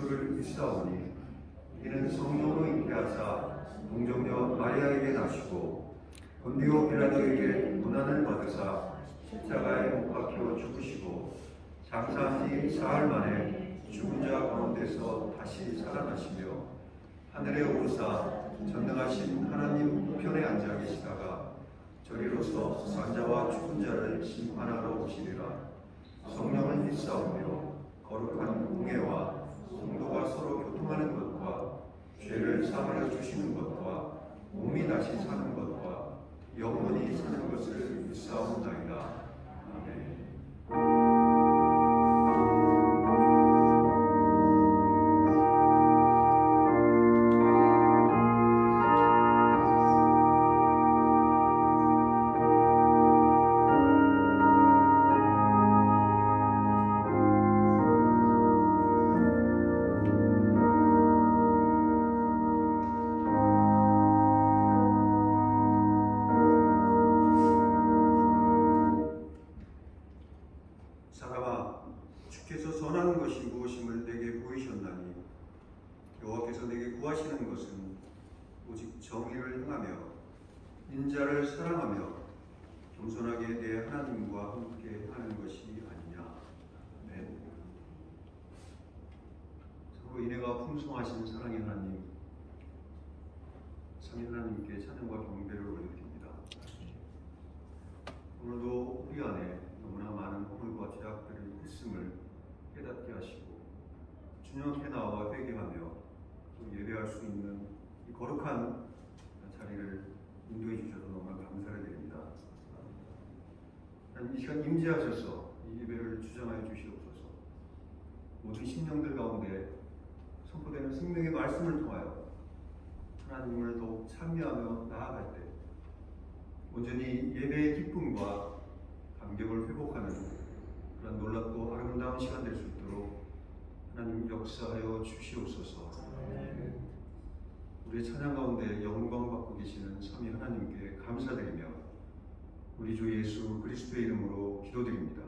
그리스도를 믿사오니 이는 성령으로 잉태하사 동정녀 마리아에게 나시고 본디오 빌라도에게 고난을 받으사 십자가에 못 박혀 죽으시고 장사한 지 사흘 만에 죽은 자 가운데서 다시 살아나시며 하늘에 오르사 전능하신 하나님 우편에 앉아 계시다가 저리로서 산자와 죽은 자를 심판하러 오시리라. 성령을 믿사오며 거룩한 공예와 성도가 서로 교통하는 것과 죄를 사하여 주시는 것과 몸이 다시 사는 것과 영원히 사는 것을 믿사옵나이다. 아멘. 사람아, 주께서 선한 것이 무엇임을 내게 보이셨나니 여호와께서 내게 구하시는 것은 오직 정의를 행하며 인자를 사랑하며 겸손하게 내 하나님과 함께 하는 것이 아니냐. 아멘. 서로 인애가 풍성하신 사랑의 하나님, 삼위 하나님께 찬양과 경배를 올려드립니다. 오늘도 우리 안에 너무나 많은 허물과 죄악들이 있음을 깨닫게 하시고 주님께 나와 회개하며 또 예배할 수 있는 이 거룩한 자리를 인도해 주셔서 너무나 감사를 드립니다. 이 시간 임재하셔서 이 예배를 주장하여 주시옵소서. 모든 심령들 가운데 선포되는 생명의 말씀을 통하여 하나님을 더욱 찬미하며 나아갈 때 온전히 예배의 기쁨과 감격을 회복하는 그런 놀랍고 아름다운 시간 될 수 있도록 하나님 역사하여 주시옵소서. 우리의 찬양 가운데 영광 받고 계시는 삼위 하나님께 감사드리며 우리 주 예수 그리스도의 이름으로 기도드립니다.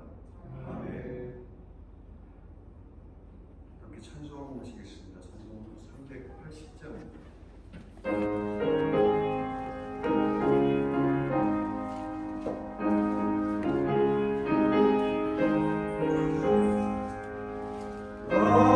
아멘. 함께 찬송하시겠습니다. 찬송 380장입니다. Oh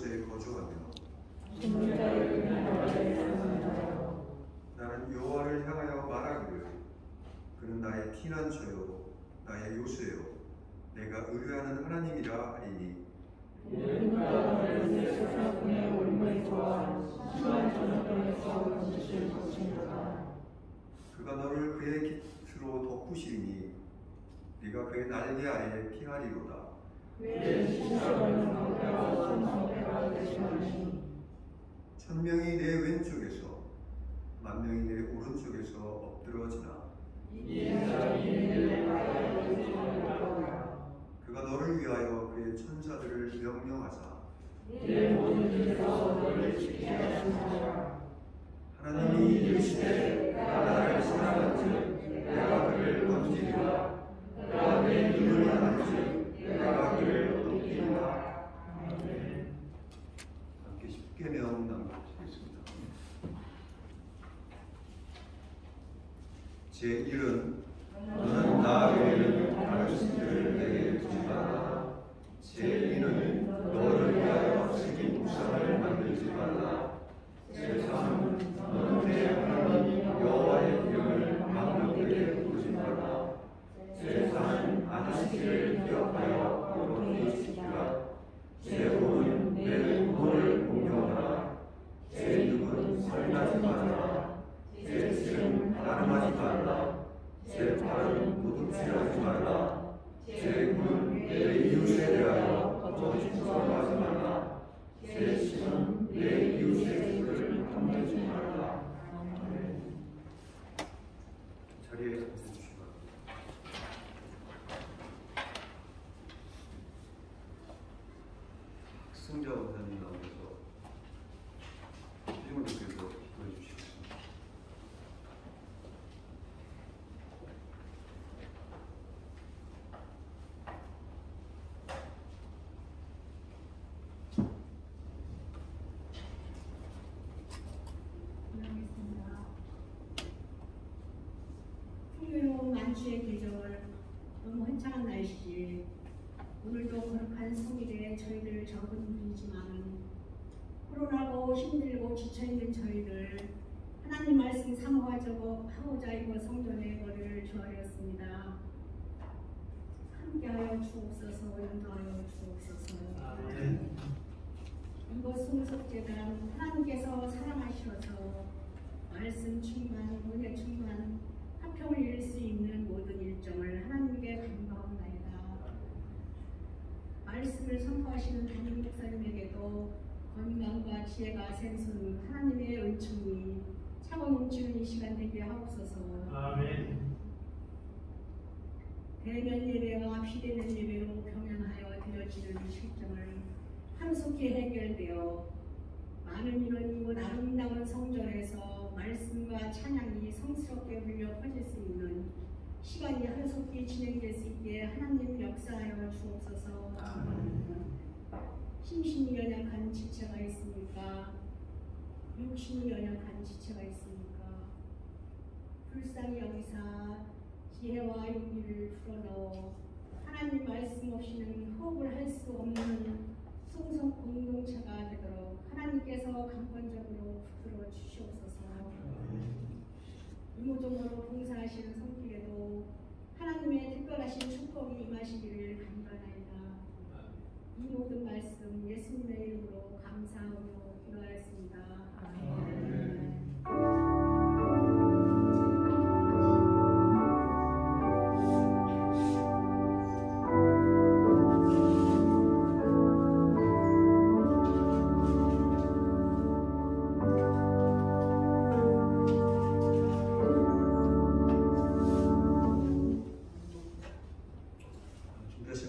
곳에 거주하며 나는 여호와를 향하여 말하기를 그는 나의 피난처요 나의 요새요 내가 의뢰하는 하나님이라 하리니 그가 너를 그의 깃으로 덮으시리니 네가 그의 날개 아래 피하리로다. 천명이 내 왼쪽에서 만명이 내 오른쪽에서 엎드러지나 그가 너를 위하여 그의 천사들을 명령하사 하나님이 이르시되 나를 사랑한즉 내가 그를 건지리라 그가 내 이름을 알지 내가 그를 높이리라. 함께 십계명 낭독하겠습니다. 제1은 너는 나 외에는 다른 신들을 내게 두지 말라. 제2는 너를 위하여 새긴 우상을 만들지 말라. 제3은 너는 내 하나님 여호와의 이름을 망령되게 부르지 말라. 제4는 안식일을 기억하여 온전히 지키라. 제5는 내 부모를 공경하라. 제6은 살인하지 말라. 제7은 가늠하지 말라. 제8은 도둑질하지 말라. 제9는 내 이웃에 대하여 거짓 증언하지 말라. 제10은 내 이웃의 죄를 탐내지 말라. 자리에 앉으시기 바랍니다. 학승자 원사님 나오셔서 피디님께서 기도해 주시겠습니다. 풍요로운 만주의 계절, 너무 한창한 날씨에 오늘도 거룩한 성일에 저희들 적은 분이지만 코로나로 힘들고 지쳐있는 저희들 하나님 말씀 사모하고자 이곳 성전에 거리를 주하였습니다. 함께하여 주옵소서. 인도하여 주옵소서. 이곳 송석재단 하나님께서 사랑하셔서 말씀 충만, 은혜 충만, 화평을 이룰 수 있는 모든 일정을 하나님께 감사합니다. 말씀을 선포하시는 담임 목사님에게도 건강과 지혜가 샘솟는 하나님의 은총이 차고 넘치는 이 시간 되게 하옵소서. 아멘. 대면 예배와 비대면 예배로 병행하여 드려지는 이 실정을 하루속히 해결되어 많은 인원이 이곳 아름다운 성전에서 말씀과 찬양이 성스럽게 울려 퍼질 수 있는 시간이 하루속히 진행될 수 있게 하나님 역사하여 주옵소서. 심신이 연약한 지체가 있습니까? 육신이 연약한 지체가 있습니까? 불쌍히 여기사 지혜와 용기를 불어넣어 하나님 말씀 없이는 호흡을 할 수 없는 송성 공동체가 되도록 하나님께서 강권적으로 붙들어 주시옵소서. 의무적으로 봉사하시는 성길에도 하나님의 특별하신 축복이 임하시기를 간구하나이다. 이 모든 말씀 예수님의 이름으로 감사하고 기도하였습니다. 아멘.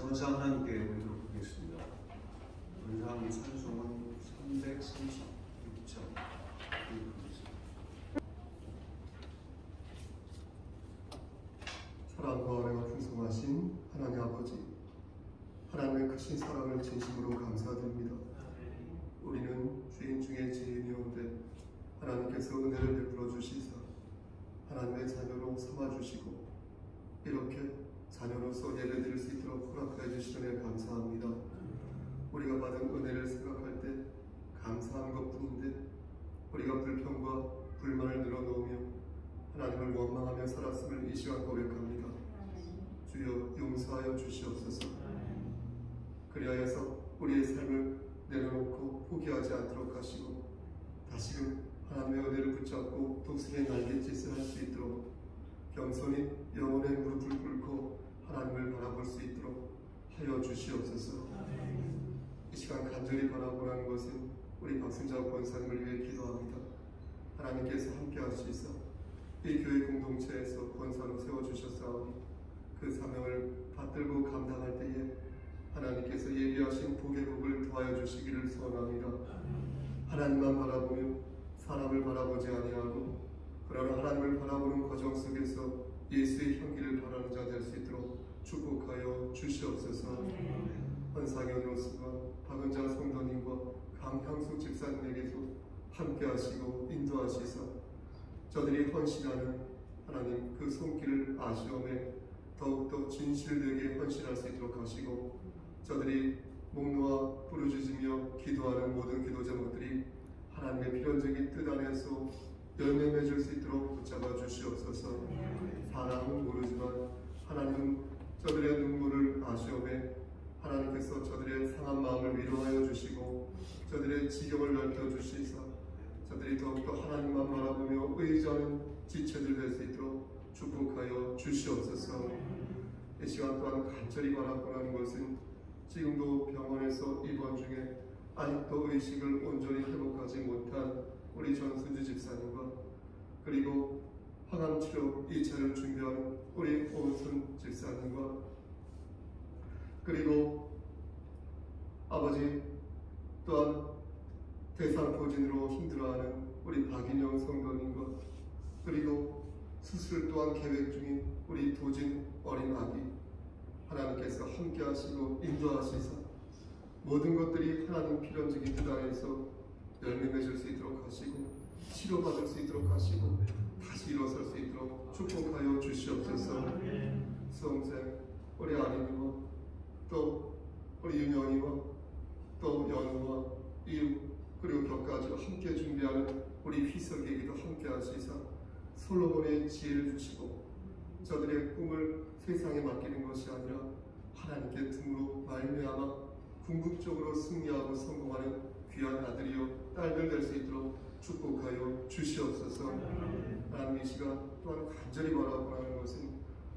원상 하나님께 드리도록 하겠습니다. 원상 찬송은 336장 사랑과 은혜가 풍성하신 하나님 아버지, 하나님의 크신 사랑을 진심으로 감사드립니다. 우리는 죄인 중에 죄인이온데 하나님께서 은혜를 베풀어 주시사 하나님의 자녀로 삼아주시고 이렇게 자녀로서 예배드릴 수 있도록 허락하여 주시는 데 감사합니다. 우리가 받은 은혜를 생각할 때 않도록 하시고 다시금 하나님의 은혜를 붙잡고 독수리의 날갯짓을 할 수 있도록 겸손히 영혼의 무릎을 꿇고 하나님을 바라볼 수 있도록 하여 주시옵소서. 이 시간 간절히 바라보라는 것은 우리 박순자 권사님을 위해 기도합니다. 하나님께서 함께 하시사 이 교회 공동체에서 권사로 세워주셨사오니 그 사명을 받들고 감당할 때에 하나님께서 예비하신 복의 복을 더하여 주시기를 소원합니다. 하나님만 바라보며 사람을 바라보지 아니하고 그러나 하나님을 바라보는 과정 속에서 예수의 향기를 바라는 자 될 수 있도록 축복하여 주시옵소서. 헌상현 로스와 박은자 성도님과 강향숙 집사님에게도 함께 하시고 인도하시사 저들이 헌신하는 하나님 그 손길을 아시오매 더욱더 진실되게 헌신할 수 있도록 하시고 저들이 목 놓아 부르짖으며 기도하는 모든 기도 제목들이 하나님의 필연적인 뜻 안에서 열매 맺을 수 있도록 붙잡아 주시옵소서. 사람은 모르지만 하나님은 저들의 눈물을 아시오매 하나님께서 저들의 상한 마음을 위로하여 주시고 저들의 지경을 넓혀 주시사 저들이 더욱더 하나님만 바라보며 의지하는 지체들 될 수 있도록 축복하여 주시옵소서. 이 시간 또한 간절히 바라보는 것은 지금도 병원에서 입원 중에 아직도 의식을 온전히 회복하지 못한 우리 전순주 집사님과 그리고 항암치료 2차를 준비하는 우리 오순 집사님과 그리고 아버지 또한 대상포진으로 힘들어하는 우리 박인영 성도님과 그리고 수술 또한 계획 중인 우리 도진 어린 아기 하나님께서 함께 하시고 인도하시사 모든 것들이 하나님 필연적인 뜻 안에서 열매 맺을 수 있도록 하시고 치료받을 수 있도록 하시고 다시 일어설 수 있도록 축복하여 주시옵소서. 수험생 우리 아린이와 또 우리 윤영이와 또 연우와 이웃 그리고 격가지로 함께 준비하는 우리 희석에게도 함께 하시사 솔로몬의 지혜를 주시고 저들의 꿈을 세상에 맡기는 것이 아니라 하나님께 틈으로 말미암아 궁극적으로 승리하고 성공하는 귀한 아들이요 딸들 될 수 있도록 축복하여 주시옵소서. 하나님 이 시간 또한 간절히 바라보라는 것은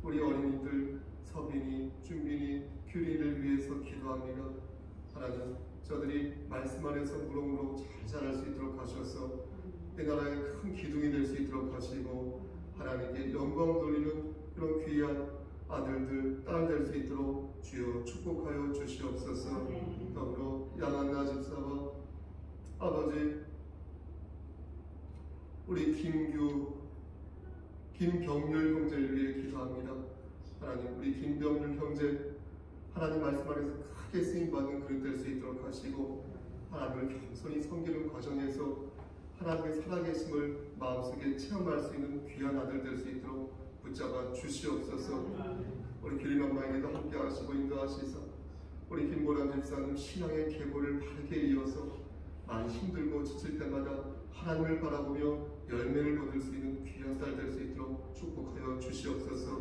우리 어린이들 서빈이, 준빈이, 규린을 위해서 기도합니다. 하나님 저들이 말씀 안에서 무럭무럭 잘 자랄 수 있도록 하셔서 이 나라의 큰 기둥이 될 수 있도록 하시고 하나님께 영광 돌리는 그런 귀한 아들들, 딸 될 수 있도록 주여 축복하여 주시옵소서. 더불어 양한나 집사와 아버지 우리 김병률 형제를 위해 기도합니다. 하나님 우리 김병률 형제 하나님 말씀 안에서 크게 쓰임받는 그릇 될 수 있도록 하시고 하나님을 겸손히 섬기는 과정에서 하나님의 살아계심을 마음속에 체험할 수 있는 귀한 아들 될 수 있도록 붙잡아 주시옵소서. 우리 규린 엄마에게도 함께 하시고 인도하시사 우리 김보람 집사님 신앙의 계보를 바르게 이어서 많이 힘들고 지칠 때마다 하나님을 바라보며 열매를 거둘 수 있는 귀한 딸 될 수 있도록 축복하여 주시옵소서.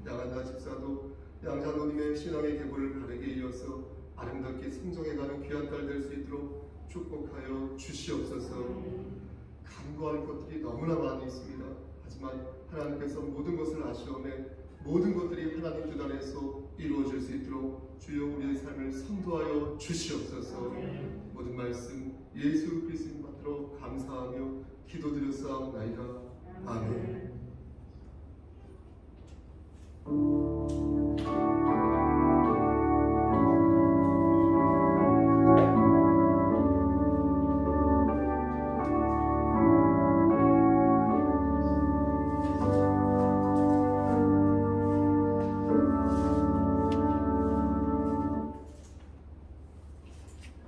양한나 집사도 양자노님의 신앙의 계보를 바르게 이어서 아름답게 성장해가는 귀한 딸 될 수 있도록 축복하여 주시옵소서. 간구할 것들이 너무나 많이 있습니다. 하지만 하나님께서 모든 것을 아시오매 모든 것들이 하나님 뜻 안에서 이루어질 수 있도록 주여 우리의 삶을 선도하여 주시옵소서. 모든 말씀 예수 그리스도 받들어 감사하며 기도드렸사옵나이다. 아멘.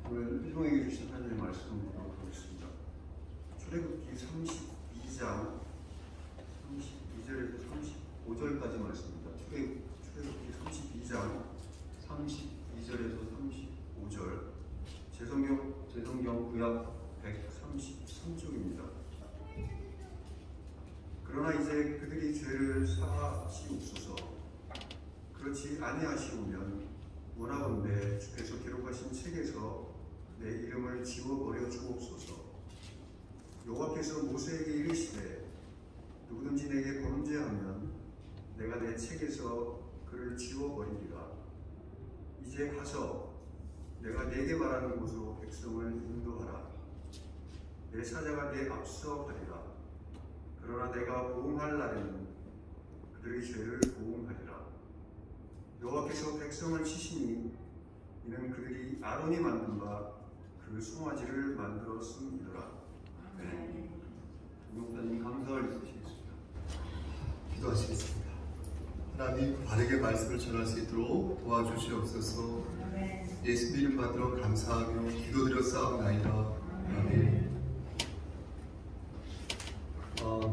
오늘 일용에게 주신 하나님의 말씀 보도록 하겠습니다. 출애굽기 32장 32절에서 35절까지 말씀입니다. 출애굽기 32장 32절에서 35절 제성경 구약 133쪽입니다. 그러나 이제 그들이 죄를 사하시옵소서. 그렇지 아니하시오면 원하건대 주께서 기록하신 책에서 내 이름을 지워버려 주옵소서. 여호와께서 모세에게 이르시되 누구든지 내게 범죄하면 내가 내 책에서 그를 지워버리리라. 이제 가서 내가 네게 말하는 곳으로 백성을 인도하라. 내 사자가 내 앞서 가리라. 그러나 내가 보응할 날에는 그들의 죄를 보응하리라. 여호와께서 백성을 치시니 이는 그들이 아론이 만든 바 그 송아지를 만들었음이더라. 네. 목사님 감사를 쓰시겠습니다. 기도하시겠습니다. 하나님 바르게 말씀을 전할 수 있도록 도와주시옵소서. 예수 이름 받들어 감사하며 기도드렸사옵나이다. 아멘.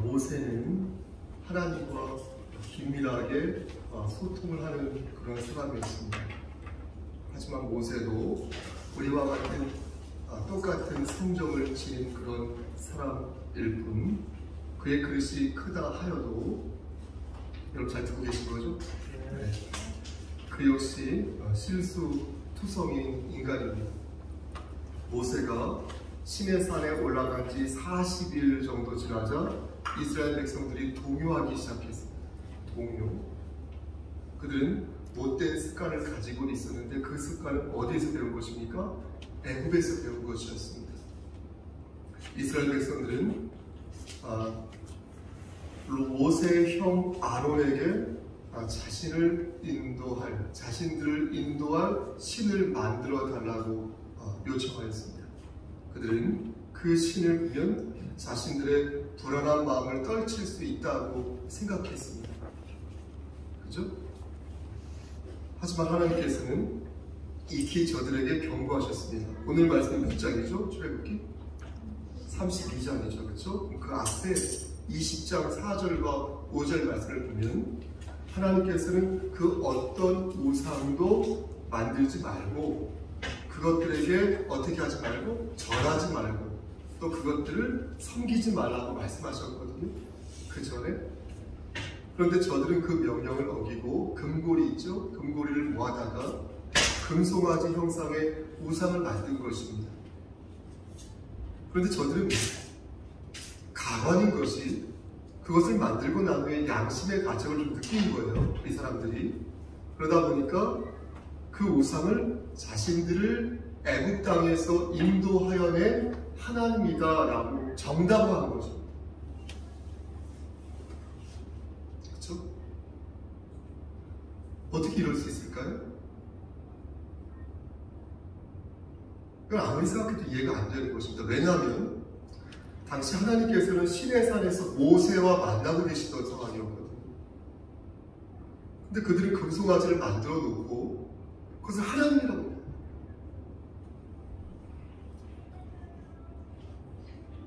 모세는 하나님과 긴밀하게 소통을 하는 그런 사람이었습니다. 하지만 모세도 우리와 같은 똑같은 성정을 지닌 그런 사람일 뿐 그의 그릇이 크다 하여도 여러분 잘 듣고 계신 거죠? 네. 그 역시 실수투성인 인간입니다. 모세가 시내산에 올라간 지 40일 정도 지나자 이스라엘 백성들이 동요하기 시작했습니다. 동요. 그들은 못된 습관을 가지고 있었는데 그 습관은 어디에서 배운 것입니까? 애굽에서 배운 것이었습니다. 이스라엘 백성들은 모세의 형 아론에게 자신들을 인도할 신을 만들어 달라고 요청하였습니다. 그들은 그 신을 보면 자신들의 불안한 마음을 떨칠 수 있다고 생각했습니다. 그죠? 하지만 하나님께서는 익히 저들에게 경고하셨습니다. 오늘 말씀은 몇 장이죠? 출애굽기 32장이죠. 그렇죠? 그 앞에 20장 4절과 5절 말씀을 보면 하나님께서는 그 어떤 우상도 만들지 말고 그것들에게 어떻게 하지 말고 절하지 말고 또 그것들을 섬기지 말라고 말씀하셨거든요. 그 전에. 그런데 저들은 그 명령을 어기고 금고리 있죠? 금고리를 모아다가 금송아지 형상의 우상을 만든 것입니다. 그런데 저들은 가관인 것이 그것을 만들고 난 후에 양심의 가책을 좀 느낀 거예요. 이 사람들이. 그러다 보니까 그 우상을 자신들을 애굽 땅에서 인도하여낸 하나님이다라고 정당화한 거죠. 그렇죠? 어떻게 이럴 수 있을까요? 그건 아무리 생각해도 이해가 안 되는 것입니다. 왜냐하면 당시 하나님께서는 시내산에서 모세와 만나고 계시던 상황이었거든요. 근데 그들은 금송아지를 만들어 놓고 그것을 하나님이라고 해요.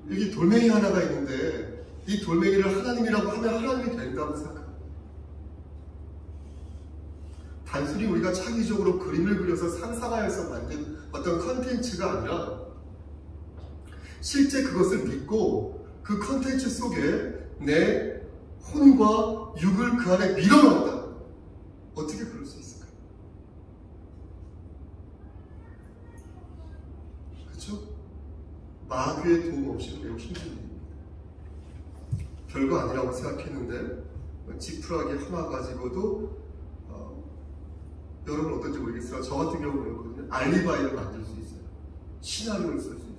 여기 돌멩이 하나가 있는데 이 돌멩이를 하나님이라고 하면 하나님이 된다고 생각합니다. 단순히 우리가 창의적으로 그림을 그려서 상상하여서 만든 어떤 컨텐츠가 아니라 실제 그것을 믿고 그 컨텐츠 속에 내 혼과 육을 그 안에 밀어넣었다. 어떻게 그럴 수 있을까요? 그렇죠? 마귀의 도움 없이는 매우 힘든 일입니다. 별거 아니라고 생각했는데 지푸라기 하나 가지고도 여러분 어떤지 모르겠어요. 저 같은 경우는 그렇거든요. 알리바이를 만들 수 있어요. 시나리오를 쓸 수 있어요.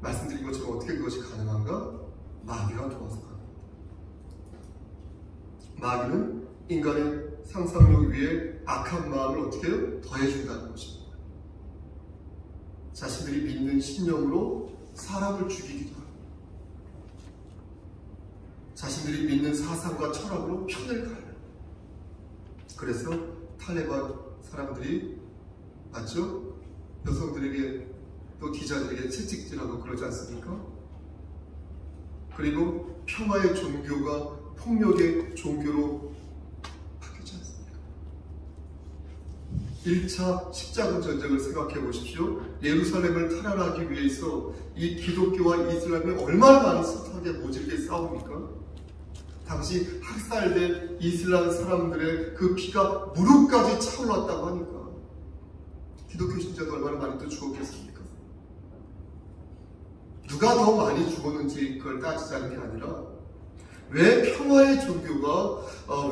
말씀드린 것처럼 어떻게 그것이 가능한가? 마귀가 도와서 가능합니다. 마귀는 인간의 상상력 위에 악한 마음을 어떻게 해요? 더해준다는 것입니다. 자신들이 믿는 신념으로 사람을 죽이기도 합니다. 자신들이 믿는 사상과 철학으로 편을 가요. 그래서 탈레반 사람들이 맞죠? 여성들에게 또 기자들에게 채찍질하고 그러지 않습니까? 그리고 평화의 종교가 폭력의 종교로 바뀌지 않습니까? 1차 십자군 전쟁을 생각해 보십시오. 예루살렘을 탈환하기 위해서 이 기독교와 이슬람이 얼마나 많이 숱하게 모질게 싸웁니까? 당시 학살된 이슬람 사람들의 그 피가 무릎까지 차올랐다고 하니까 기독교 신자도 얼마나 많이 또 죽었겠습니까? 누가 더 많이 죽었는지 그걸 따지자는 게 아니라 왜 평화의 종교가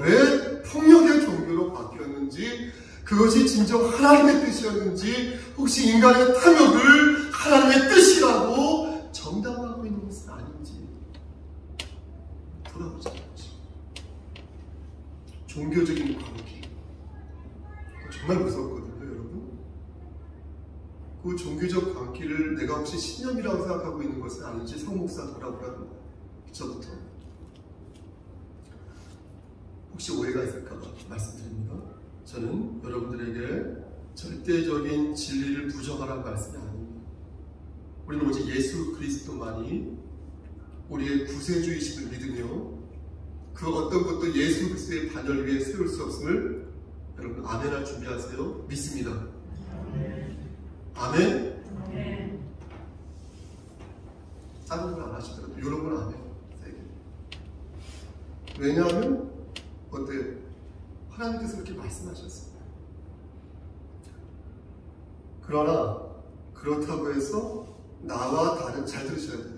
왜 폭력의 종교로 바뀌었는지, 그것이 진정 하나님의 뜻이었는지, 혹시 인간의 탐욕을 하나님의 뜻이라고 정당화하고 있는 것은 아닌지 돌아보자는 거지. 종교적인 광기, 정말 무섭거든요, 여러분. 그 종교적 광기를 내가 혹시 신념이라고 생각하고 있는 것은 아닌지 성목사 돌아보라는 거예요. 저부터. 혹시 오해가 있을까봐 말씀드립니다. 저는 여러분들에게 절대적인 진리를 부정하라는 말씀이 아닙니다. 우리는 오직 예수 그리스도만이 우리의 구세주이심을 믿으며 그 어떤 것도 예수 그리스도의 반열 위에 세울 수 없음을 여러분 아멘할 준비하세요. 믿습니다. 아멘? 다른 건 안 하시더라도 이런 건 아멘. 왜냐하면 어때요? 하나님께서 그렇게 말씀하셨습니다. 그러나 그렇다고 해서 나와 다른, 잘 들으셔야 돼요.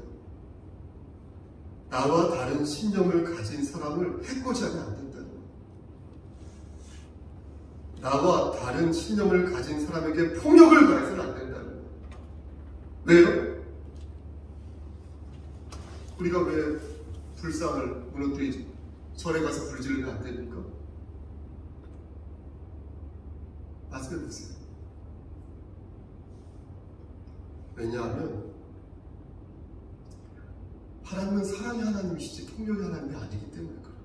나와 다른 신념을 가진 사람을 해코지하면 안 된다는 거예요. 나와 다른 신념을 가진 사람에게 폭력을 가해서는 안 된다는 거예요. 왜요? 우리가 왜 불상을 무너뜨리지? 절에 가서 불지르면 안 됩니까? 말씀해 보세요. 왜냐하면 하나님은 사랑의 하나님이시지 폭력의 하나님이 아니기 때문에 그래요.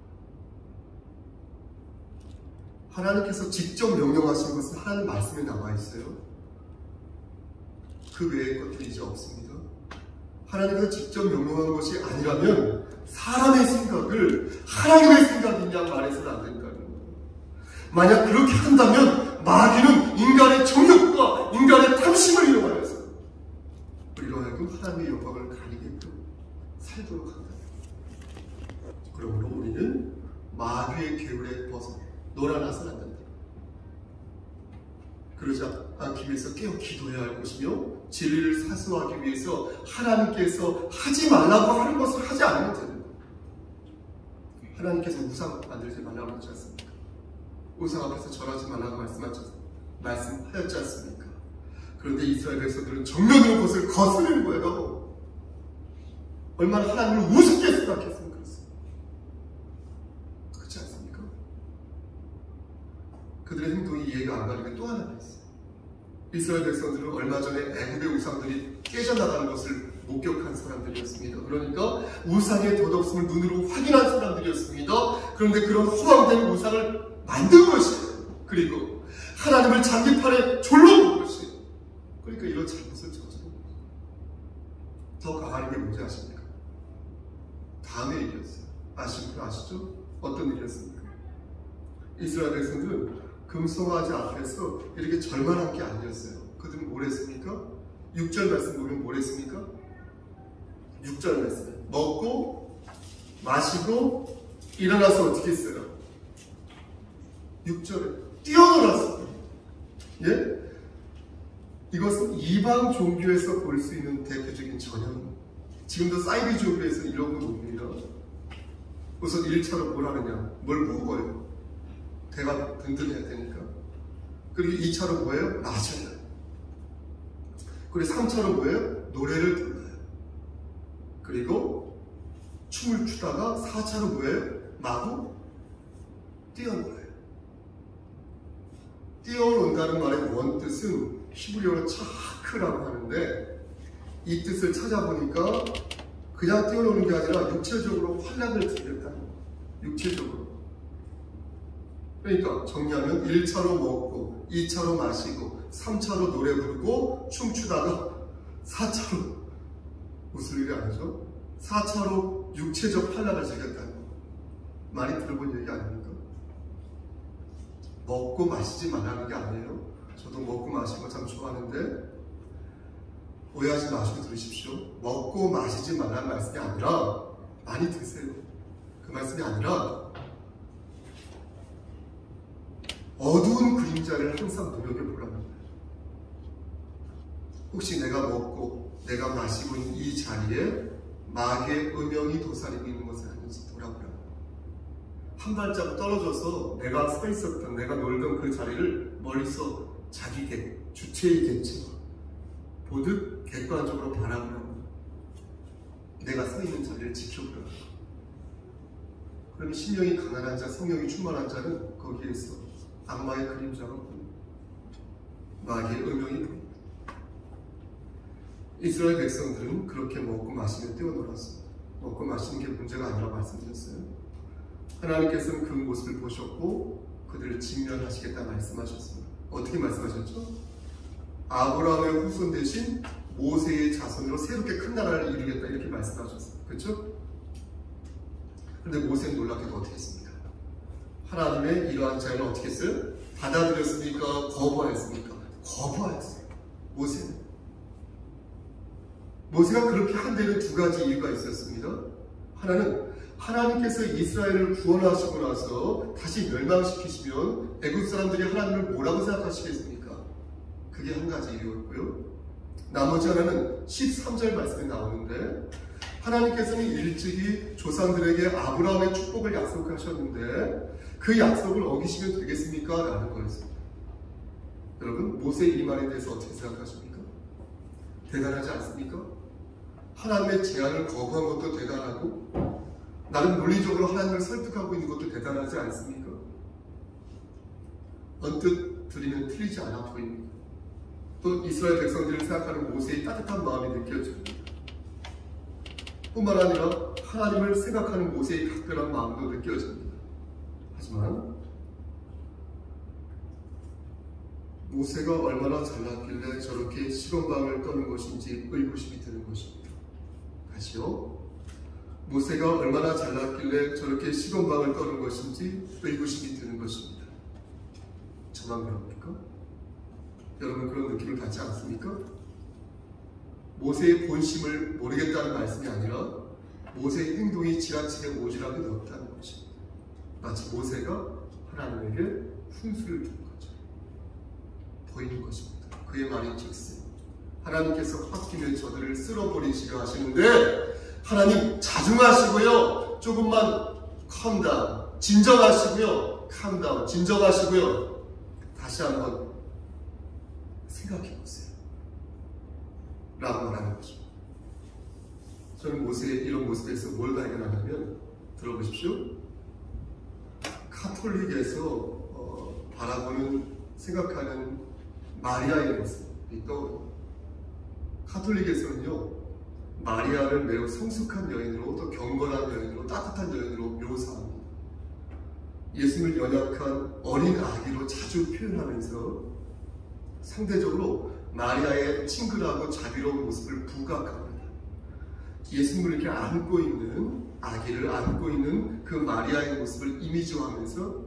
하나님께서 직접 명령하신 것은 하나님 말씀에 나와 있어요. 그 외의 것들이 이제 없습니다. 하나님께서 직접 명령한 것이 아니라면 사람의 생각을 하나님의 생각이냐 말해서는 안 된다는 거예요. 만약 그렇게 한다면 마귀는 인간의 정욕과 인간의 탐심을 이용하여서 우리로 하여금 하나님의 영광을 가리게끔 살도록 한다. 그러므로 우리는 마귀의 계율에 벗어 놀아나서는 안 된다. 그러지 않기 위해서 깨어 기도해야 할 것이며 진리를 사수하기 위해서 하나님께서 하지 말라고 하는 것을 하지 않으면 됩니다. 하나님께서 우상 만들지 말라고 하지 않습니까? 우상 앞에서 절하지 말라고 말씀하였지 않습니까? 그런데 이스라엘 백성들은 정면으로 그것을 거스르는 거예요. 얼마나 하나님을 우습게 생각했으면 그렇습니다. 그렇지 않습니까? 그들의 행동이 이해가 안 가는 게 또 하나가 있어요. 이스라엘 백성들은 얼마 전에 애굽의 우상들이 깨져나가는 것을 목격한 사람들이었습니다. 그러니까 우상의 덧없음을 눈으로 확인한 사람들이었습니다. 그런데 그런 허황된 우상을 만든 것이에요. 그리고 하나님을 장기판에 졸로 놓은 것이에요. 그러니까 이런 잘못을 저지른 거죠. 더 강한 게 뭔지 아십니까? 다음의 일이었어요. 아시죠? 어떤 일이었습니까? 이스라엘 백성들은 금송아지 앞에서 이렇게 절만한 게 아니었어요. 그들은 뭘 했습니까? 6절 말씀 보면 뭘 했습니까? 6절 말씀. 먹고 마시고 일어나서 어떻게 했어요? 6절에 뛰어놀았어요. 예? 이것은 이방 종교에서 볼 수 있는 대표적인 전형입니다. 지금도 사이비 종교에서 이런 거 봅니다. 우선 1차로 뭘 하느냐? 뭘 먹어요. 배가 든든해야 되니까. 그리고 2차로 뭐예요? 마셔요. 그리고 3차로 뭐예요? 노래를 불러요. 그리고 춤을 추다가 4차로 뭐예요? 마구 뛰어놀아요. 뛰어논다는 말의 원뜻은 히브리어로 차크라고 하는데, 이 뜻을 찾아보니까 그냥 뛰어노는 게 아니라 육체적으로 활락을 즐겼다는 거예요. 육체적으로. 그러니까 정리하면 1차로 먹고 2차로 마시고 3차로 노래 부르고 춤추다가 4차로, 웃을 일이 아니죠? 4차로 육체적 활락을 즐겼다는 거. 많이 들어본 얘기 아닙니까? 먹고 마시지 말라는 게 아니에요. 저도 먹고 마시는 거 참 좋아하는데 오해하지 마시고 들으십시오. 먹고 마시지 말라는 말씀이 아니라, 많이 드세요. 그 말씀이 아니라 어두운 그림자를 항상 눈여겨보라는 거예요. 혹시 내가 먹고 내가 마시고 있는 이 자리에 마귀의 음영이 도사리고 있는 것을 아는지 돌아보라. 한 발자국 떨어져서 내가 서 있었던, 내가 놀던 그 자리를 멀리서 자기 주체의 객체로 보듯 객관적으로 바라보라. 내가 서 있는 자리를 지켜보라. 그러면 심령이 가난한 자, 성령이 충만한 자는 거기에서 악마의 그림자가 보입니다. 마귀의 음영이 보입니다. 이스라엘 백성들은 그렇게 먹고 마시며 뛰어놀았습니다. 먹고 마시는 게 문제가 아니라 말씀드렸어요. 하나님께서는 그 모습을 보셨고 그들을 직면하시겠다 말씀하셨습니다. 어떻게 말씀하셨죠? 아브라함의 후손 대신 모세의 자손으로 새롭게 큰 나라를 이루겠다 이렇게 말씀하셨어요. 그렇죠? 그런데 모세는 놀랍게도 어떻게 했습니까? 하나님의 이러한 제안을 어떻게 했어요? 받아들였습니까? 거부하였습니까? 거부하였어요. 모세가 그렇게 한 데는 두 가지 이유가 있었습니다. 하나는 하나님께서 이스라엘을 구원하시고 나서 다시 멸망시키시면 애굽 사람들이 하나님을 뭐라고 생각하시겠습니까? 그게 한 가지 이유였고요. 나머지 하나는 13절 말씀에 나오는데 하나님께서는 일찍이 조상들에게 아브라함의 축복을 약속하셨는데 그 약속을 어기시면 되겠습니까? 라는 거였습니다. 여러분, 모세의 이 말에 대해서 어떻게 생각하십니까? 대단하지 않습니까? 하나님의 제안을 거부한 것도 대단하고 나름 논리적으로 하나님을 설득하고 있는 것도 대단하지 않습니까? 언뜻 들으면 틀리지 않아 보입니다. 또 이스라엘 백성들을 생각하는 모세의 따뜻한 마음이 느껴집니다. 뿐만 아니라 하나님을 생각하는 모세의 각별한 마음도 느껴집니다. 하지만 모세가 얼마나 잘났길래 저렇게 시건방을 떠는 것인지 의구심이 드는 것입니다. 다시요. 모세가 얼마나 잘났길래 저렇게 시건방을 떠는 것인지 의구심이 드는 것입니다. 저만 그럽니까? 여러분 그런 느낌을 받지 않습니까? 모세의 본심을 모르겠다는 말씀이 아니라 모세의 행동이 지나치게 오지랖이 넓다는 것입니다. 마치 모세가 하나님에게 훈수를 둔 거죠. 보이는 것입니다. 그의 말이 즉슨 하나님께서 홧김에 저들을 쓸어버리시려 하시는데 하나님 자중하시고요. 조금만 컴다운, 진정하시고요. 컴다운, 진정하시고요. 다시 한번 생각해보세요. 라고 말하는 것입니다. 저는 모세의 이런 모습에서 뭘 발견하냐면 들어보십시오. 카톨릭에서 바라보는, 생각하는 마리아의 모습이 떠오릅니다. 카톨릭에서는요, 마리아를 매우 성숙한 여인으로, 또 경건한 여인으로, 따뜻한 여인으로 묘사합니다. 예수님을 연약한 어린 아기로 자주 표현하면서 상대적으로 마리아의 친근하고 자비로운 모습을 부각합니다. 예수님을 이렇게 안고 있는, 아기를 안고 있는 그 마리아의 모습을 이미지화하면서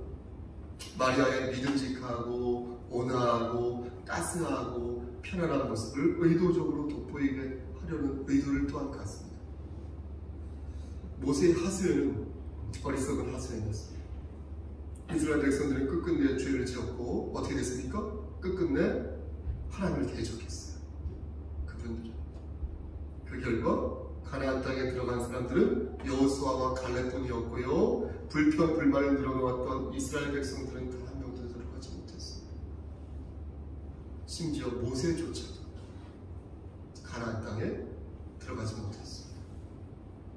마리아의 믿음직하고 온화하고 따스하고 편안한 모습을 의도적으로 돋보이게 하려는 의도를 또한 갖습니다. 모세의 하소연은 어리석은 하소연이었습니다. 이스라엘 백성들은 끝끝내 죄를 지었고 어떻게 됐습니까? 끝끝내 하나님을 대적했어요. 그분들은. 그 결과 가나안 땅에 들어간 사람들은 여호수아와 갈렙뿐이었고요. 불평불만을 늘어놓았던 이스라엘 백성들은 단 한 명도 들어가지 못했습니다. 심지어 모세조차도 가나안 땅에 들어가지 못했습니다.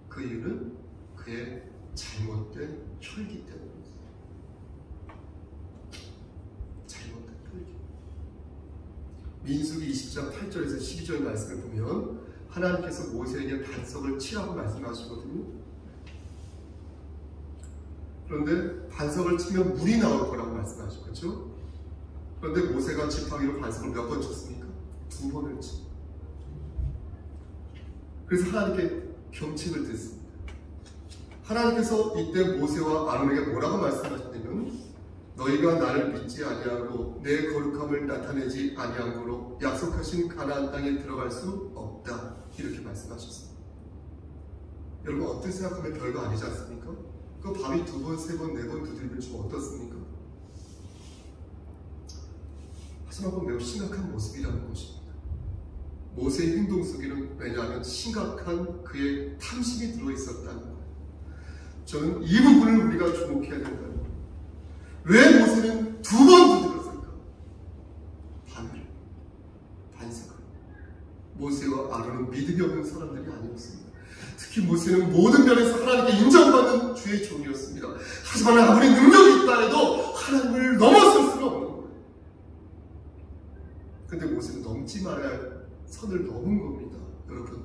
그 이유는 그의 잘못된 혈기 때문입니다. 잘못된 혈기. 민수기 20장 8절에서 12절 말씀을 보면 하나님께서 모세에게 반석을 치라고 말씀하시거든요. 그런데 반석을 치면 물이 나올 거라고 말씀하시죠. 그렇죠? 그런데 모세가 지팡이로 반석을 몇 번 쳤습니까? 2번을 쳤습니다. 그래서 하나님께 경책을 듣습니다. 하나님께서 이때 모세와 아론에게 뭐라고 말씀하셨냐면 너희가 나를 믿지 아니하고 내 거룩함을 나타내지 아니한 거로 약속하신 가나안 땅에 들어갈 수 없다. 이렇게 말씀하셨습니다. 여러분 어떻게 생각하면 별거 아니지 않습니까? 그 밤이 2번, 3번, 4번 두드리면 좀 어떻습니까? 하지만 그건 매우 심각한 모습이라는 것입니다. 모세의 행동 속에는 왜냐하면 심각한 그의 탐심이 들어있었다는 거예요. 저는 이 부분을 우리가 주목해야 된다는 거예요. 왜 모세는 두 번 두드렸을까? 반을, 반석을. 모세와 아론은 믿음이 없는 사람들이 아니었습니다. 특히 모세는 모든 면에서 하나님께 인정받는 주의 종이었습니다. 하지만 아무리 능력이 있다 해도 하나님을 넘어설 수가 없는 거예요. 근데 모세는 넘지 말아야 할 선을 넘은 겁니다. 여러분,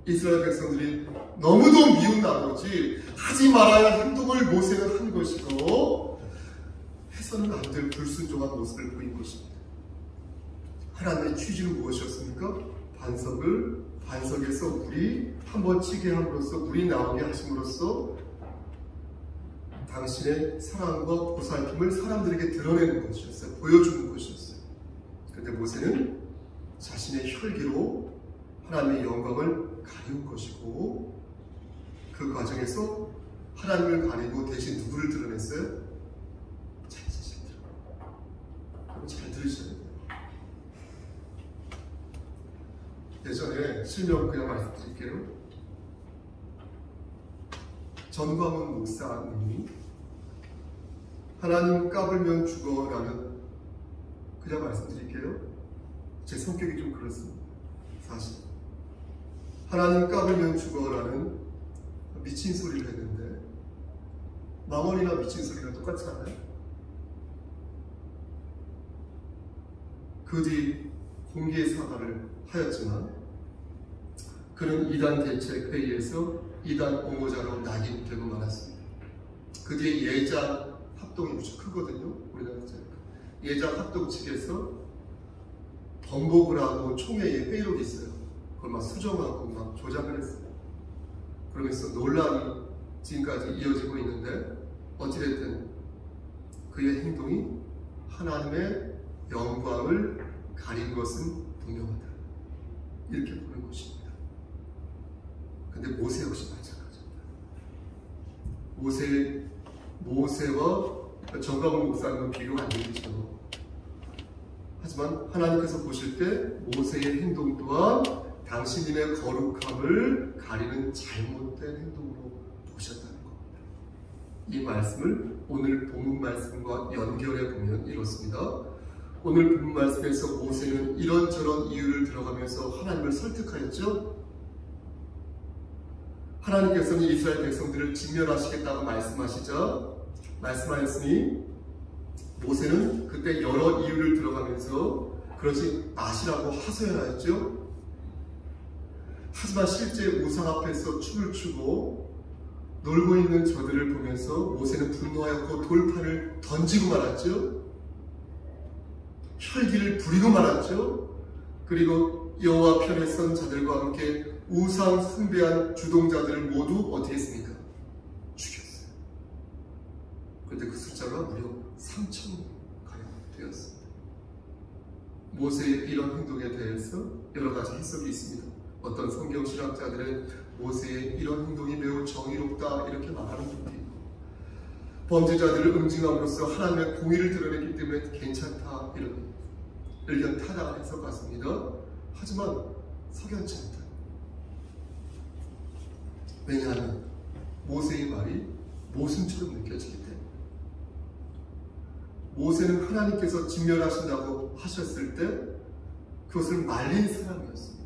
이스라엘 백성들이 너무도 미운 나머지 하지 말아야 할 행동을 모세는 한 것이고 해서는 안 될 불순종한 모습을 보인 것입니다. 하나님의 취지는 무엇이었습니까? 반석에서 물이 한번 치게 함으로써 물이 나오게 하심으로써 당신의 사랑과 보살핌을 사람들에게 드러내는 것이었어요. 보여주는 것이었어요. 그런데 모세는 자신의 혈기로 하나님의 영광을 가리운 것이고 그 과정에서 하나님을 가리고 대신 누구를 드러냈어요? 자기 자신을 드러냈어요. 잘 들으셔야 돼요. 예전에 실명 그냥 말씀드릴게요. 전광훈 목사님이 하나님 까불면 죽어라는, 그냥 말씀드릴게요. 제 성격이 좀 그렇습니다. 사실 하나님 까불면 죽어라는 미친 소리를 했는데 망언이나 미친 소리가 똑같지 않아요? 그 뒤 공개 사과를 하였지만 그는 이단 대책 회의에서 이단 옹호자로 낙인되고 말았습니다. 그 뒤에 예장 합동이 무척 크거든요. 우리나라 예장 합동 측에서 번복을 하고 총회에 회의록이 있어요. 그걸 막 수정하고 막 조작을 했어요. 그러면서 논란이 지금까지 이어지고 있는데 어찌됐든 그의 행동이 하나님의 영광을 가린 것은 분명하다. 이렇게 보는 것입니다. 근데 모세 역시 마찬가지입니다. 모세와 정광훈 목사님은 비교가 안 되겠죠. 하지만 하나님께서 보실 때 모세의 행동 또한 당신님의 거룩함을 가리는 잘못된 행동으로 보셨다는 겁니다. 이 말씀을 오늘 본문 말씀과 연결해 보면 이렇습니다. 오늘 본문 말씀에서 모세는 이런저런 이유를 들어가면서 하나님을 설득하였죠. 하나님께서는 이스라엘 백성들을 진멸하시겠다고 말씀하였으니 모세는 그때 여러 이유를 들어가면서 그러지 마시라고 하소연하였죠. 하지만 실제 우상 앞에서 춤을 추고 놀고 있는 저들을 보면서 모세는 분노하였고 돌판을 던지고 말았죠. 혈기를 부리고 말았죠. 그리고 여호와 편에 선 자들과 함께 우상 숭배한 주동자들을 모두 어떻게 했습니까? 죽였어요. 그런데 그 숫자가 무려 3,000명 가량 되었습니다. 모세의 이런 행동에 대해서 여러 가지 해석이 있습니다. 어떤 성경 신학자들은 모세의 이런 행동이 매우 정의롭다 이렇게 말하는 분도 있고, 범죄자들을 응징함으로써 하나님의 공의를 드러냈기 때문에 괜찮다 이런 의견 타당한 해석 같습니다. 하지만 석연치 않다. 왜냐하면 모세의 말이 모순처럼 느껴지기 때문에. 모세는 하나님께서 진멸하신다고 하셨을 때 그것을 말린 사람이었습니다.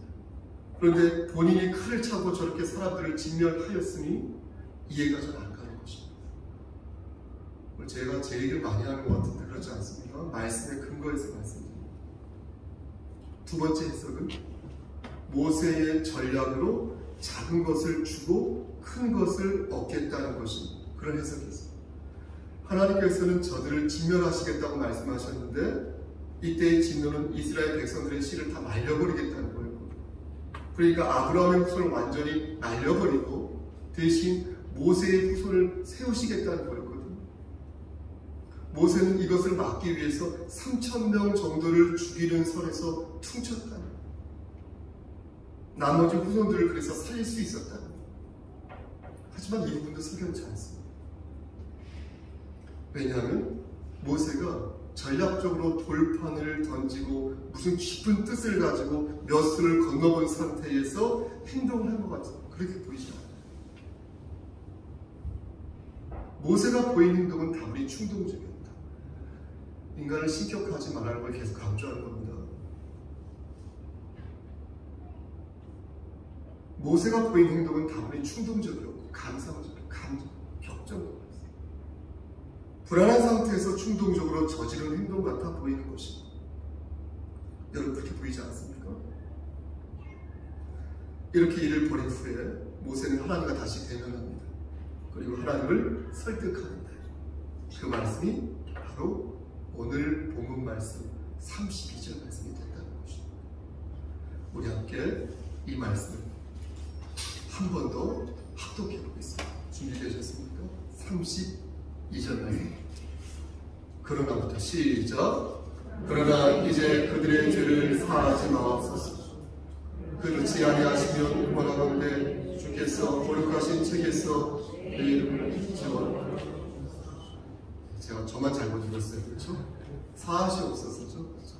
그런데 본인이 칼을 차고 저렇게 사람들을 진멸하였으니 이해가 잘 안 가는 것입니다. 제가 제 얘기를 많이 하는 것 같은데 그렇지 않습니까? 말씀의 근거에서 말씀드립니다. 두 번째 해석은 모세의 전략으로 작은 것을 주고 큰 것을 얻겠다는 것입니다. 그런 해석이 있습니다. 하나님께서는 저들을 진멸하시겠다고 말씀하셨는데 이때의 진노는 이스라엘 백성들의 씨를 다 말려버리겠다는 거예요. 그러니까 아브라함의 후손을 완전히 날려버리고 대신 모세의 후손을 세우시겠다는 거였거든요. 모세는 이것을 막기 위해서 3,000명 정도를 죽이는 선에서 퉁쳤다는 거예요. 나머지 후손들을 그래서 살릴 수 있었다는 거예요. 하지만 이 부분도 석연치 않습니다. 왜냐하면 모세가 전략적으로 돌판을 던지고 무슨 깊은 뜻을 가지고 몇 수를 건너본 상태에서 행동을 한 것 같아요. 그렇게 보이지 않아요. 모세가 보인 행동은 다분히 충동적이었다. 인간을 신격화하지 말라는 걸 계속 강조하는 겁니다. 모세가 보인 행동은 다분히 충동적이었고 감상적이고 격정적이었어요. 불안한 상태에서 충동적으로 저지른 행동 같아 보이는 것입니다. 여러분 그렇게 보이지 않습니까? 이렇게 일을 벌인 후에 모세는 하나님과 다시 대면합니다. 그리고 하나님을 설득합니다. 그 말씀이 바로 오늘 본문 말씀 32절 말씀이 됐다는 것입니다. 우리 함께 이 말씀을 한 번 더 합독해 보겠습니다. 준비되셨습니까? 32절 말씀. 그러나부터 시작. 그러나 이제 그들의 죄를 사하지 마옵소서. 그렇지 아니하시면 원하건대 주께서 거룩하신 책에서 내 이름을 지워. 제가 저만 잘못 읽었어요. 그렇죠? 사하시옵소서죠. 그렇죠?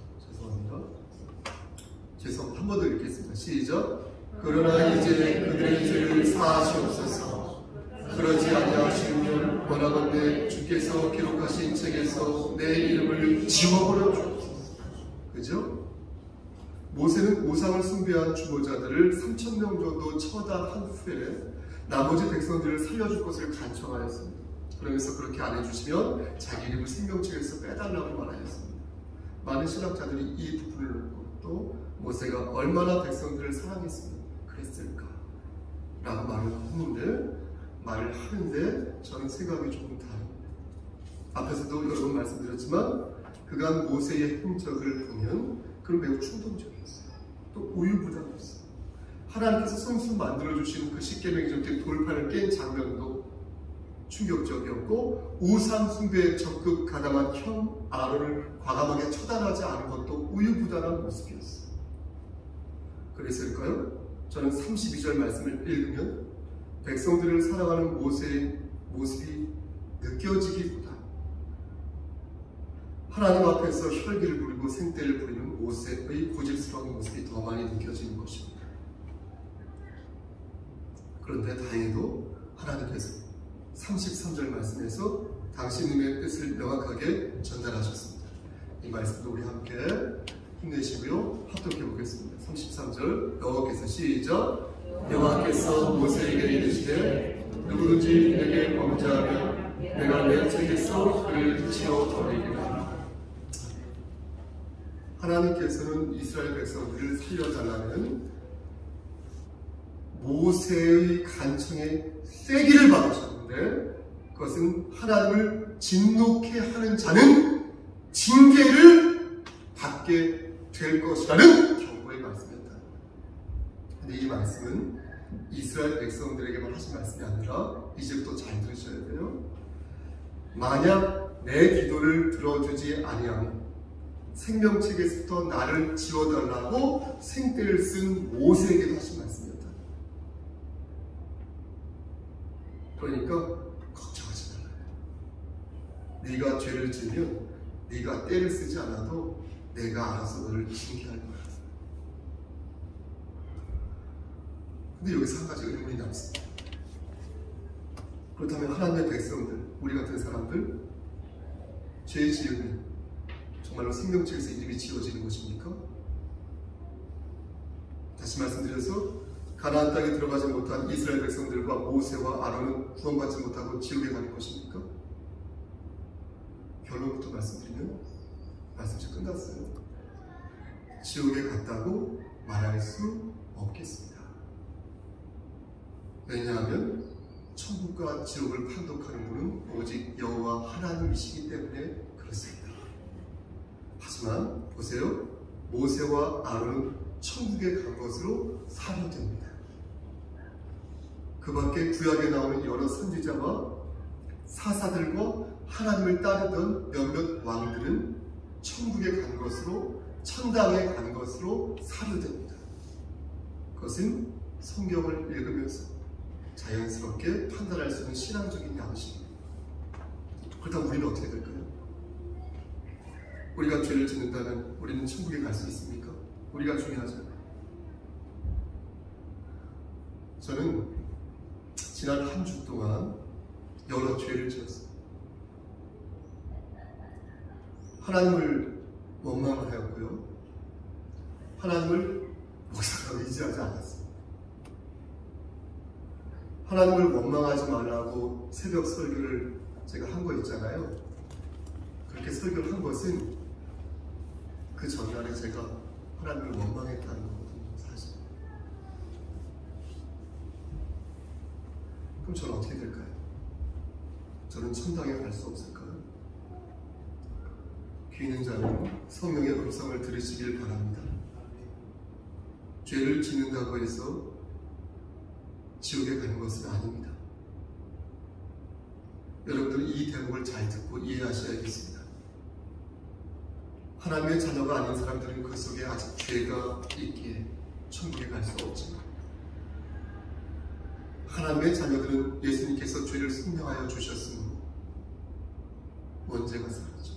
죄송합니다. 한 번 더 읽겠습니다. 시작. 그러나 이제 그들의 죄를 사하시옵소서. 그러지 아니하시면 원하건대 주께서 기록하신 책에서 내 이름을 지워버려 주옵소서. 그죠? 모세는 우상을 숭배한 주모자들을 3,000명 정도 처단한 후에 나머지 백성들을 살려줄 것을 간청하였습니다. 그러면서 그렇게 안 해주시면 자기 이름을 생명책에서 빼달라고 말하였습니다. 많은 신학자들이 이 부분을 놓고 또 모세가 얼마나 백성들을 사랑했으면 그랬을까 라고 말을 하는데 저는 생각이 조금 다릅니다. 앞에서도 여러 번 말씀드렸지만 그간 모세의 행적을 보면 그는 매우 충동적이었어요. 또 우유부단했어요. 하나님께서 손수 만들어주신 그 십계명의 돌판을 깬 장면도 충격적이었고 우상 숭배에 적극 가담한 형 아론을 과감하게 처단하지 않은 것도 우유부단한 모습이었어요. 그랬을까요? 저는 32절 말씀을 읽으면 백성들을 사랑하는 모세의 모습이 느껴지기보다 하나님 앞에서 혈기를 부리고 생떼를 부리는 모세의 고집스러운 모습이 더 많이 느껴지는 것입니다. 그런데 다행히도 하나님께서 33절 말씀에서 당신님의 뜻을 명확하게 전달하셨습니다. 이 말씀도 우리 함께 힘내시고요. 합독해 보겠습니다. 33절 여호와께서 시작. 여호와께서 모세에게 이르시되 누구든지 내게 범죄하면 내가 내 책에서 그를 지워버리리라. 하나님께서는 이스라엘 백성들을 살려달라는 모세의 간청에 세기를 받으셨는데 그것은 하나님을 진노케 하는 자는 징계를 받게 될 것이라는 경고의 말씀이었다. 근데 이 말씀은 이스라엘 백성들에게만 하신 말씀이 아니라 이제부터 잘 들으셔야 돼요. 만약 내 기도를 들어주지 아니하면 생명책에서부터 나를 지워달라고 생떼를 쓴 모세에게도 하신 말씀이었다. 그러니까 걱정하지 말아요. 네가 죄를 지면 네가 떼를 쓰지 않아도 내가 알아서 너를 징계할 거야. 근데 여기서 한 가지 의문이 남습니다. 그렇다면 하나님의 백성들, 우리 같은 사람들 죄 지으면 정말로 생명책에서 이름이 지워지는 것입니까? 다시 말씀드려서 가나안 땅에 들어가지 못한 이스라엘 백성들과 모세와 아론은 구원받지 못하고 지옥에 가는 것입니까? 결론부터 말씀드리면 말씀이 끝났어요. 지옥에 갔다고 말할 수 없겠습니다. 왜냐하면 천국과 지옥을 판독하는 분은 오직 여호와 하나님이시기 때문에 그렇습니다. 하지만 보세요. 모세와 아론은 천국에 간 것으로 사료됩니다. 그 밖에 구약에 나오는 여러 선지자와 사사들과 하나님을 따르던 몇몇 왕들은 천국에 간 것으로, 천당에 간 것으로 사료됩니다. 그것은 성경을 읽으면서 자연스럽게 판단할 수 있는 신앙적인 양식입니다. 그렇다면 우리는 어떻게 될까요? 우리가 죄를 짓는다면 우리는 천국에 갈 수 있습니까? 우리가 중요하잖아요. 저는 지난 한 주 동안 여러 죄를 지었어요. 하나님을 원망하였고요. 하나님을 목사로 의지하지 않았어요. 하나님을 원망하지 말라고 새벽 설교를 제가 한 거 있잖아요. 그렇게 설교를 한 것은 그 전날에 제가 하나님을 원망했다는 거거든요, 사실. 그럼 저는 어떻게 될까요? 저는 천당에 갈 수 없을까요? 귀 있는 자는 성령의 음성을 들으시길 바랍니다. 죄를 짓는다고 해서 지옥에 가는 것은 아닙니다. 여러분들은 이 대목을 잘 듣고 이해하셔야겠습니다. 하나님의 자녀가 아닌 사람들은 그 속에 아직 죄가 있기에 천국에 갈 수 없지만, 하나님의 자녀들은 예수님께서 죄를 숙명하여 주셨으므로 원죄가 사라져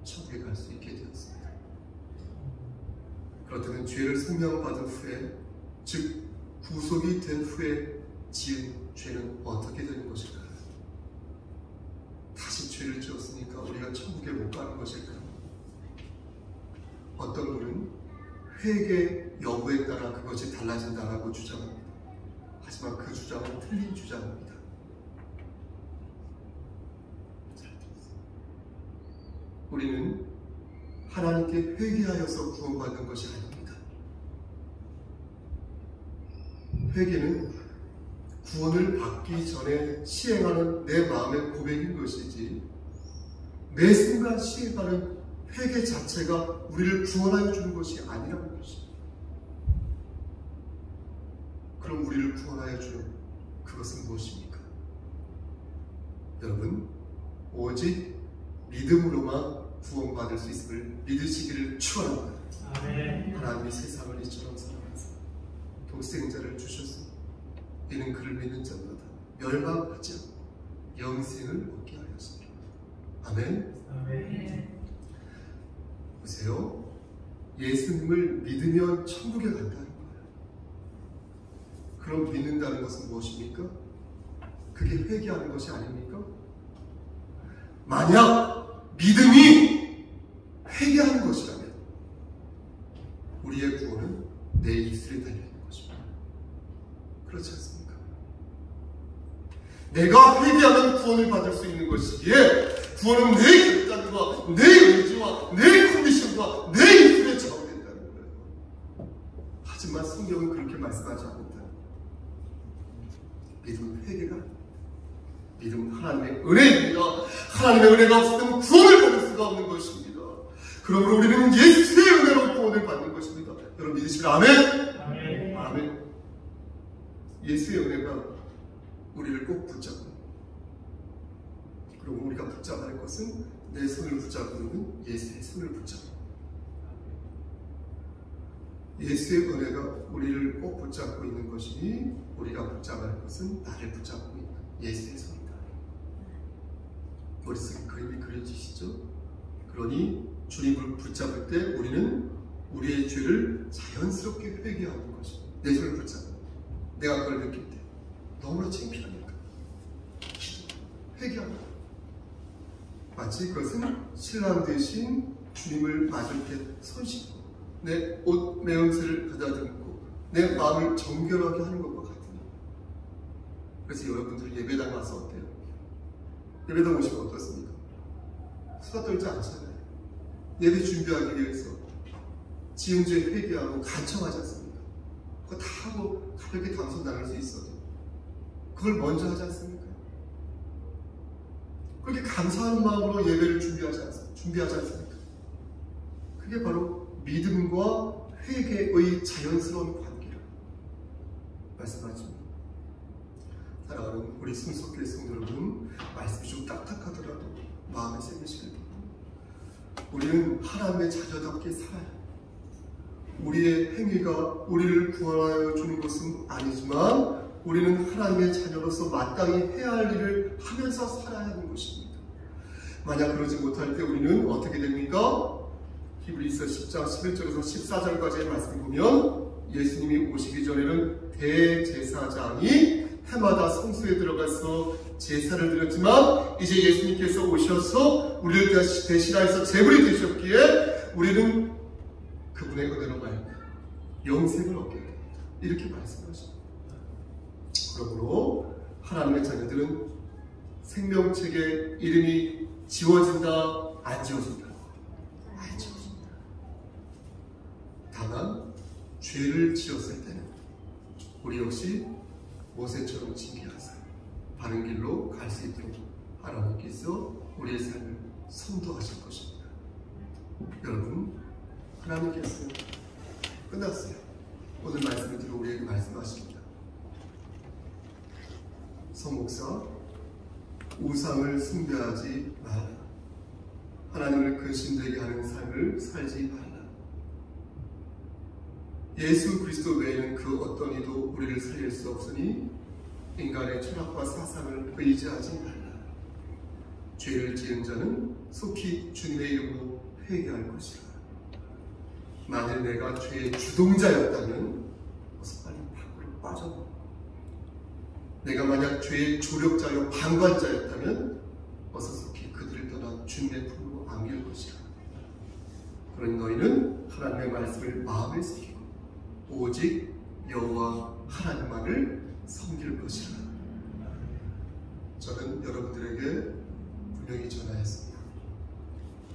천국에 갈 수 있게 되었습니다. 그렇다면 죄를 숙명받은 후에, 즉 구속이 된 후에 지은 죄는 어떻게 되는 것일까요? 다시 죄를 지었으니까 우리가 천국에 못 가는 것일까요? 어떤 분은 회개 여부에 따라 그것이 달라진다라고 주장합니다. 하지만 그 주장은 틀린 주장입니다. 우리는 하나님께 회개하여서 구원받는 것이 아닙니다. 회개는 구원을 받기 전에 시행하는 내 마음의 고백인 것이지, 매 순간 시행하는 회개 자체가 우리를 구원하여 주는 것이 아니라는 것입니다. 그럼 우리를 구원하여 주는 그것은 무엇입니까? 여러분, 오직 믿음으로만 구원받을 수 있음을 믿으시기를 축원합니다. 하나님이 세상을 이처럼 사랑하사 독생자를 주셨습니다. 이는 그를 믿는 자마다 멸망하지 않고 영생을 얻게 하였습니다. 아멘. 아멘. 보세요. 예수님을 믿으면 천국에 간다는 거예요. 그럼 믿는다는 것은 무엇입니까? 그게 회개하는 것이 아닙니까? 만약 믿음이 회개하는 것이라면 우리의 구원은 내 입술에 달려있는 것입니다. 그렇지 않습니까? 내가 회개하면 구원을 받을 수 있는 것이기에, 구원은 내 결단과 내 의지와 내 컨디션과 내 입술에 좌우된다는 거예요. 하지만 성경은 그렇게 말씀하지 않는다. 믿음은 회개가, 믿음은 하나님의 은혜입니다. 하나님의 은혜가 없으면 구원을 받을 수가 없는 것입니다. 그러므로 우리는 예수의 은혜로 구원을 받는 것입니다. 여러분 믿으시면 아멘? 아멘. 아멘. 예수의 은혜가 우리를 꼭 붙잡고, 그리고 우리가 붙잡아야 할 것은 내 손을 붙잡고는 예수의 손을 붙잡고, 예수의 은혜가 우리를 꼭 붙잡고 있는 것이니 우리가 붙잡아야 할 것은 나를 붙잡고 있는 예수의 손이다. 머릿속에 그림이 그려지시죠? 그러니 주님을 붙잡을 때 우리는 우리의 죄를 자연스럽게 회개하는 것입니다. 내 손을 붙잡고 내가 그걸 느낄 때 너무나 창피하니까 회개하는 거예요. 마치 그것은 신랑 되신 주님을 맞을 때 손 씻고 내 옷 매음새를 가다듬고 내 마음을 정결하게 하는 것과 같으니, 그래서 여러분들 예배당 와서 어때요? 예배당 오시면 어떻습니까? 수다 떨지 않잖아요. 예배 준비하기 위해서 지은 죄 회개하고 간청하지 않습니까? 그거 다 하고 가볍게 담소 나눌 수 있어도 그걸 먼저 하지 않습니까? 그렇게 감사하는 마음으로 예배를 준비하지 않습니까? 그게 바로 믿음과 회개의 자연스러운 관계를 말씀하죠. 사랑하는 우리 승석교회 성도 여러분, 말씀이 좀 딱딱하더라도 마음에 새기시길 바랍니다. 우리는 하나님의 자녀답게 살아야 합니다. 우리의 행위가 우리를 구원하여 주는 것은 아니지만 우리는 하나님의 자녀로서 마땅히 해야 할 일을 하면서 살아야 하는 것입니다. 만약 그러지 못할 때 우리는 어떻게 됩니까? 히브리서 10장 11절에서 14절까지의 말씀을 보면 예수님이 오시기 전에는 대제사장이 해마다 성소에 들어가서 제사를 드렸지만 이제 예수님께서 오셔서 우리를 대신하여서 제물이 되셨기에 우리는 그분의 은혜로 말미암아 영생을 얻게 됩니다. 이렇게 말씀하십니다. 그러므로 하나님의 자녀들은 생명책에 이름이 지워진다, 안 지워진다? 안 지워진다. 다만 죄를 지었을 때는 우리 역시 모세처럼 징계하사 바른 길로 갈 수 있도록 하나님께서 우리의 삶을 선도하실 것입니다. 여러분, 하나님께서 끝났어요. 오늘 말씀을 들어 우리에게 말씀하십니다. 성목사, 우상을 숭배하지 마라. 하나님을 근심되게 하는 삶을 살지 말라. 예수 그리스도 외에는 그 어떤 이도 우리를 살릴 수 없으니 인간의 철학과 사상을 의지하지 말라. 죄를 지은 자는 속히 주님의 이름으로 회개할 것이라. 만일 내가 죄의 주동자였다면 어서 빨리 밖으로 빠져나와. 내가 만약 죄의 조력자여 방관자였다면 어서 속히 그들을 떠나 주님의 품으로 안길 것이라. 그러니 너희는 하나님의 말씀을 마음에 새기고 오직 여호와 하나님만을 섬길 것이라. 저는 여러분들에게 분명히 전하였습니다.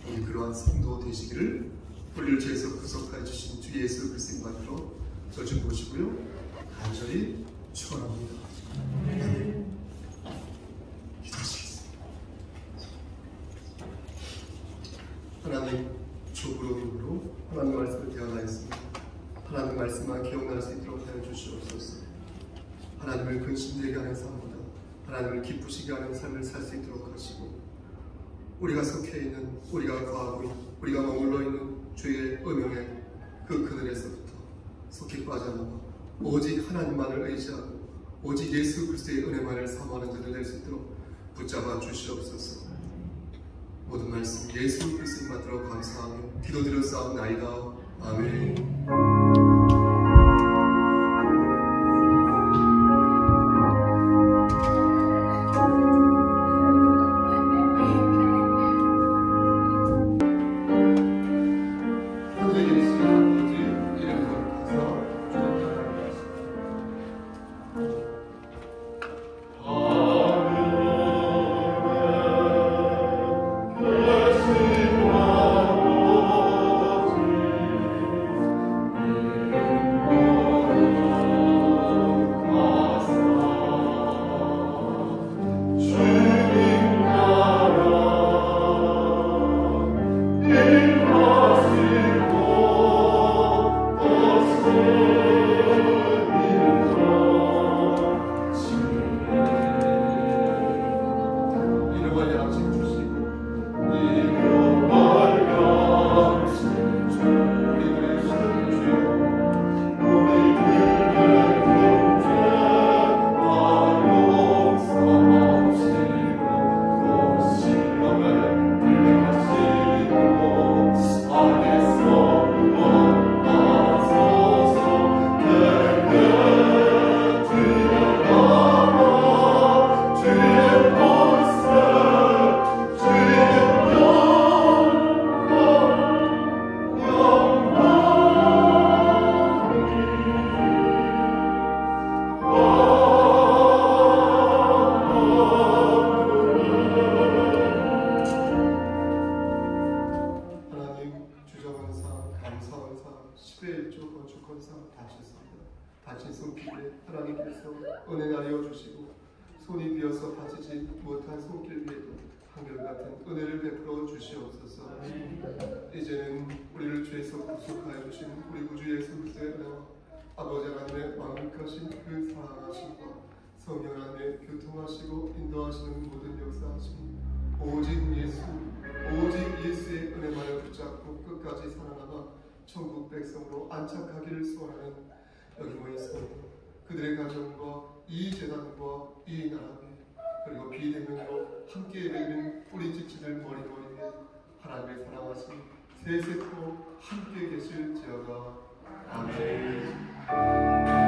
우리 그러한 성도 되시기를 우리를 죄에서 구속하여 주신 주 예수 그리스도의 이름으로 저 좀 보시고요. 간절히 축원합니다. 기도하시겠습니다. 하나님, 주부름으로 하나님 말씀을 대언하였습니다. 하나님 말씀만 기억날 수 있도록 하여 주시옵소서. 하나님을 근심되게 하는 삶보다 하나님을 기쁘시게 하는 삶을 살 수 있도록 하시고, 우리가 속해 있는, 우리가 거하고 있는, 우리가 머물러 있는 죄의 음영의 그 그늘에서부터 속히 빠져나와 오직 하나님만을 의지하고 오직 예수 그리스도의 은혜만을 사모하는 자들 될 수 있도록 붙잡아 주시옵소서. 모든 말씀 예수 그리스도를 받들어 감사하며 기도드렸사옵나이다. 아멘. 다친 손길에 하나님께서 은혜 나려 주시고 손이 비어서 다치지 못한 손길 위에도 한결같은 은혜를 베풀어 주시옵소서. 이제는 우리를 죄에서 구속하여 주신 우리 구주 예수 그리스도의 은혜와 아버지 하나님의 완벽하신 그 사랑하심과 성령 하나님의 교통하시고 인도하시는 모든 역사하심 오직 예수의 은혜만을 붙잡고 끝까지 살아남아 천국 백성으로 안착하기를 소원하는 여기 모여서 그들의 가정과 이 재단과 이 나라에 그리고 비대면으로 함께 예배드리는 우리 지체들 머리머리에 하나님의 사랑하신 세세토 함께 계실지어다. 아멘.